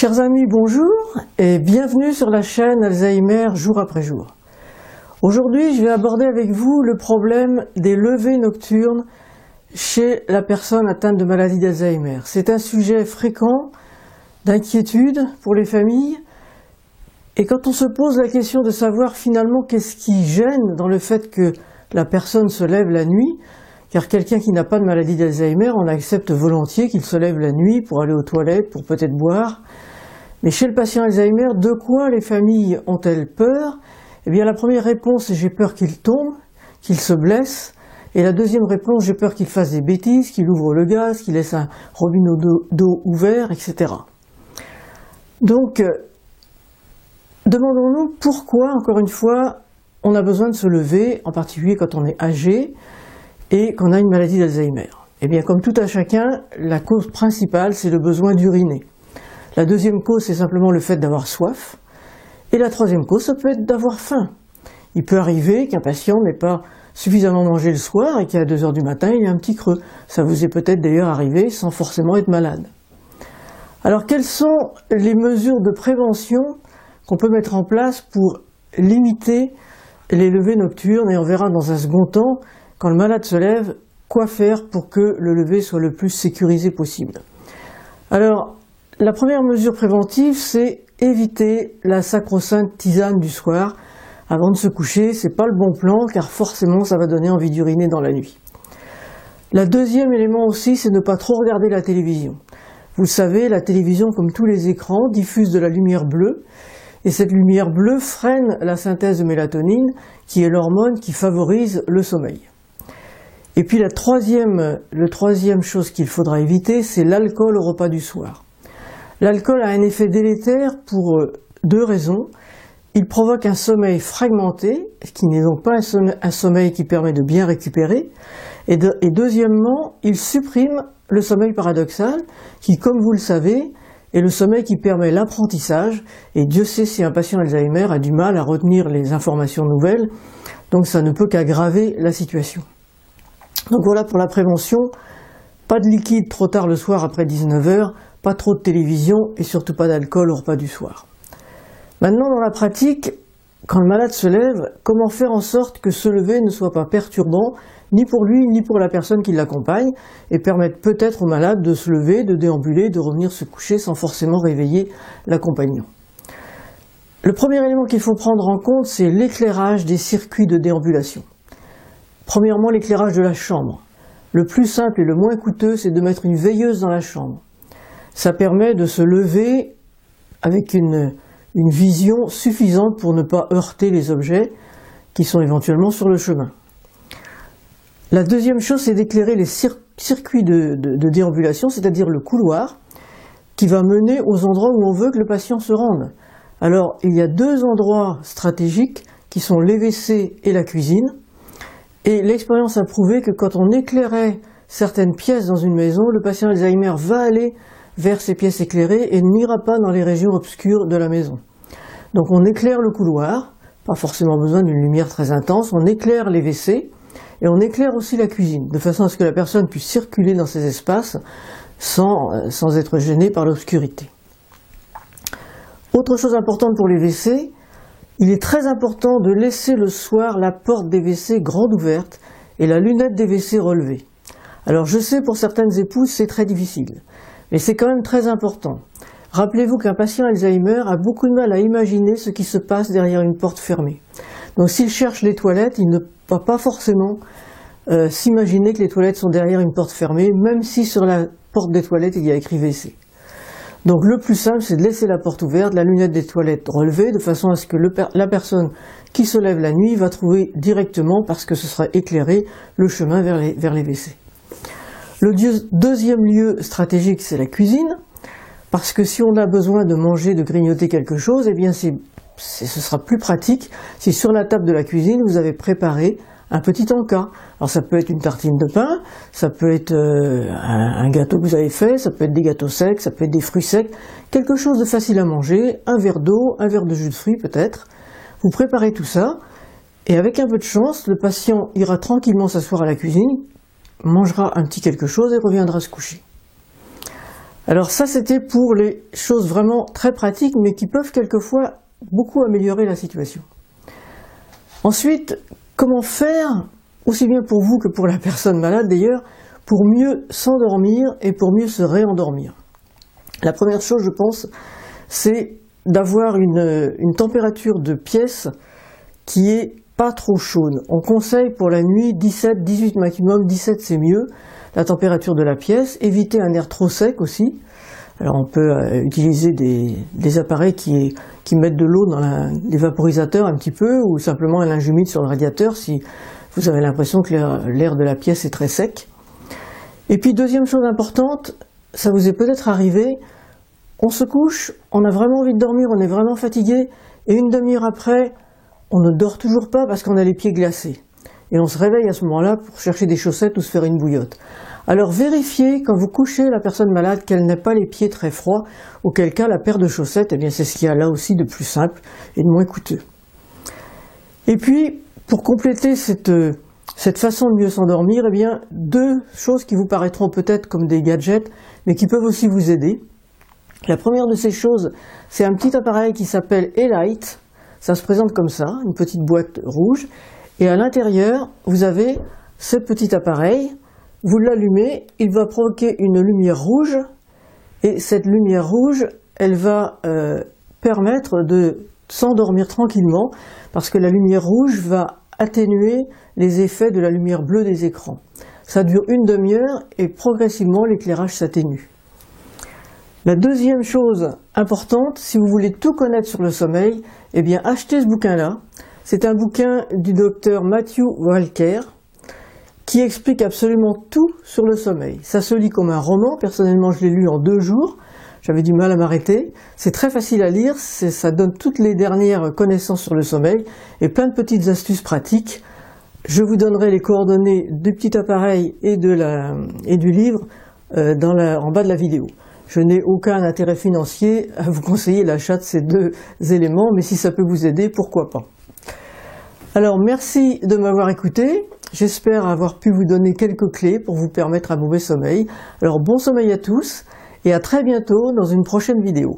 Chers amis, bonjour et bienvenue sur la chaîne Alzheimer jour après jour. Aujourd'hui, je vais aborder avec vous le problème des levées nocturnes chez la personne atteinte de maladie d'Alzheimer. C'est un sujet fréquent d'inquiétude pour les familles et quand on se pose la question de savoir finalement qu'est-ce qui gêne dans le fait que la personne se lève la nuit, car quelqu'un qui n'a pas de maladie d'Alzheimer, on accepte volontiers qu'il se lève la nuit pour aller aux toilettes, pour peut-être boire. Mais chez le patient Alzheimer, de quoi les familles ont-elles peur? Eh bien, la première réponse, c'est j'ai peur qu'il tombe, qu'il se blesse. Et la deuxième réponse, j'ai peur qu'il fasse des bêtises, qu'il ouvre le gaz, qu'il laisse un robinet d'eau ouvert, etc. Donc, demandons-nous pourquoi, encore une fois, on a besoin de se lever, en particulier quand on est âgé et qu'on a une maladie d'Alzheimer. Eh bien, comme tout à chacun, la cause principale, c'est le besoin d'uriner. La deuxième cause, c'est simplement le fait d'avoir soif. Et la troisième cause, ça peut être d'avoir faim. Il peut arriver qu'un patient n'ait pas suffisamment mangé le soir et qu'à 2 heures du matin, il ait un petit creux. Ça vous est peut-être d'ailleurs arrivé sans forcément être malade. Alors, quelles sont les mesures de prévention qu'on peut mettre en place pour limiter les levées nocturnes? Et on verra dans un second temps, quand le malade se lève, quoi faire pour que le lever soit le plus sécurisé possible. Alors, la première mesure préventive, c'est éviter la sacro-sainte tisane du soir. Avant de se coucher, c'est pas le bon plan, car forcément ça va donner envie d'uriner dans la nuit. Le deuxième élément aussi, c'est ne pas trop regarder la télévision. Vous le savez, la télévision, comme tous les écrans, diffuse de la lumière bleue, et cette lumière bleue freine la synthèse de mélatonine, qui est l'hormone qui favorise le sommeil. Et puis la troisième chose qu'il faudra éviter, c'est l'alcool au repas du soir. L'alcool a un effet délétère pour 2 raisons. Il provoque un sommeil fragmenté, ce qui n'est donc pas un sommeil qui permet de bien récupérer. Et deuxièmement, il supprime le sommeil paradoxal, qui, comme vous le savez, est le sommeil qui permet l'apprentissage. Et Dieu sait si un patient Alzheimer a du mal à retenir les informations nouvelles, donc ça ne peut qu'aggraver la situation. Donc voilà pour la prévention, pas de liquide trop tard le soir après 19 h, pas trop de télévision et surtout pas d'alcool au repas du soir. Maintenant dans la pratique, quand le malade se lève, comment faire en sorte que se lever ne soit pas perturbant, ni pour lui ni pour la personne qui l'accompagne, et permettre peut-être au malade de se lever, de déambuler, de revenir se coucher sans forcément réveiller l'accompagnant. Le premier élément qu'il faut prendre en compte, c'est l'éclairage des circuits de déambulation. Premièrement, l'éclairage de la chambre. Le plus simple et le moins coûteux, c'est de mettre une veilleuse dans la chambre. Ça permet de se lever avec une vision suffisante pour ne pas heurter les objets qui sont éventuellement sur le chemin. La deuxième chose, c'est d'éclairer les circuits de déambulation, c'est-à-dire le couloir, qui va mener aux endroits où on veut que le patient se rende. Alors, il y a 2 endroits stratégiques qui sont les WC et la cuisine. Et l'expérience a prouvé que quand on éclairait certaines pièces dans une maison, le patient Alzheimer va aller vers ces pièces éclairées et n'ira pas dans les régions obscures de la maison. Donc on éclaire le couloir, pas forcément besoin d'une lumière très intense, on éclaire les WC et on éclaire aussi la cuisine, de façon à ce que la personne puisse circuler dans ces espaces sans être gênée par l'obscurité. Autre chose importante pour les WC, il est très important de laisser le soir la porte des WC grande ouverte et la lunette des WC relevée. Alors je sais pour certaines épouses c'est très difficile, mais c'est quand même très important. Rappelez-vous qu'un patient Alzheimer a beaucoup de mal à imaginer ce qui se passe derrière une porte fermée. Donc s'il cherche les toilettes, il ne va pas forcément s'imaginer que les toilettes sont derrière une porte fermée, même si sur la porte des toilettes il y a écrit WC. Donc le plus simple, c'est de laisser la porte ouverte, la lunette des toilettes relevée, de façon à ce que la personne qui se lève la nuit va trouver directement, parce que ce sera éclairé, le chemin vers les WC. Le deuxième lieu stratégique, c'est la cuisine, parce que si on a besoin de manger, de grignoter quelque chose, eh bien ce sera plus pratique si sur la table de la cuisine, vous avez préparé un petit encas. Alors ça peut être une tartine de pain, ça peut être un gâteau que vous avez fait, ça peut être des gâteaux secs, ça peut être des fruits secs, quelque chose de facile à manger, un verre d'eau, un verre de jus de fruits peut-être. Vous préparez tout ça, et avec un peu de chance, le patient ira tranquillement s'asseoir à la cuisine, mangera un petit quelque chose et reviendra se coucher. Alors ça, c'était pour les choses vraiment très pratiques, mais qui peuvent quelquefois beaucoup améliorer la situation. Ensuite, comment faire, aussi bien pour vous que pour la personne malade d'ailleurs, pour mieux s'endormir et pour mieux se réendormir? La première chose, je pense, c'est d'avoir une température de pièce qui est pas trop chaude. On conseille pour la nuit 17, 18 maximum, 17 c'est mieux, la température de la pièce. Éviter un air trop sec aussi. Alors on peut utiliser des appareils qui mettent de l'eau dans les vaporisateurs un petit peu, ou simplement un linge humide sur le radiateur si vous avez l'impression que l'air de la pièce est très sec. Et puis deuxième chose importante, ça vous est peut-être arrivé, on se couche, on a vraiment envie de dormir, on est vraiment fatigué, et une demi-heure après, on ne dort toujours pas parce qu'on a les pieds glacés. Et on se réveille à ce moment-là pour chercher des chaussettes ou se faire une bouillotte. Alors vérifiez quand vous couchez la personne malade qu'elle n'a pas les pieds très froids, auquel cas la paire de chaussettes, eh bien c'est ce qu'il y a là aussi de plus simple et de moins coûteux. Et puis, pour compléter cette façon de mieux s'endormir, eh bien deux choses qui vous paraîtront peut-être comme des gadgets, mais qui peuvent aussi vous aider. La première de ces choses, c'est un petit appareil qui s'appelle Elight. Ça se présente comme ça, une petite boîte rouge, et à l'intérieur, vous avez ce petit appareil, vous l'allumez, il va provoquer une lumière rouge, et cette lumière rouge, elle va permettre de s'endormir tranquillement, parce que la lumière rouge va atténuer les effets de la lumière bleue des écrans. Ça dure une demi-heure, et progressivement l'éclairage s'atténue. La deuxième chose importante, si vous voulez tout connaître sur le sommeil, eh bien achetez ce bouquin-là. C'est un bouquin du docteur Matthew Walker qui explique absolument tout sur le sommeil. Ça se lit comme un roman, personnellement je l'ai lu en 2 jours, j'avais du mal à m'arrêter. C'est très facile à lire, ça donne toutes les dernières connaissances sur le sommeil et plein de petites astuces pratiques. Je vous donnerai les coordonnées du petit appareil et du livre en bas de la vidéo. Je n'ai aucun intérêt financier à vous conseiller l'achat de ces 2 éléments, mais si ça peut vous aider, pourquoi pas. Alors merci de m'avoir écouté, j'espère avoir pu vous donner quelques clés pour vous permettre un mauvais sommeil. Alors bon sommeil à tous et à très bientôt dans une prochaine vidéo.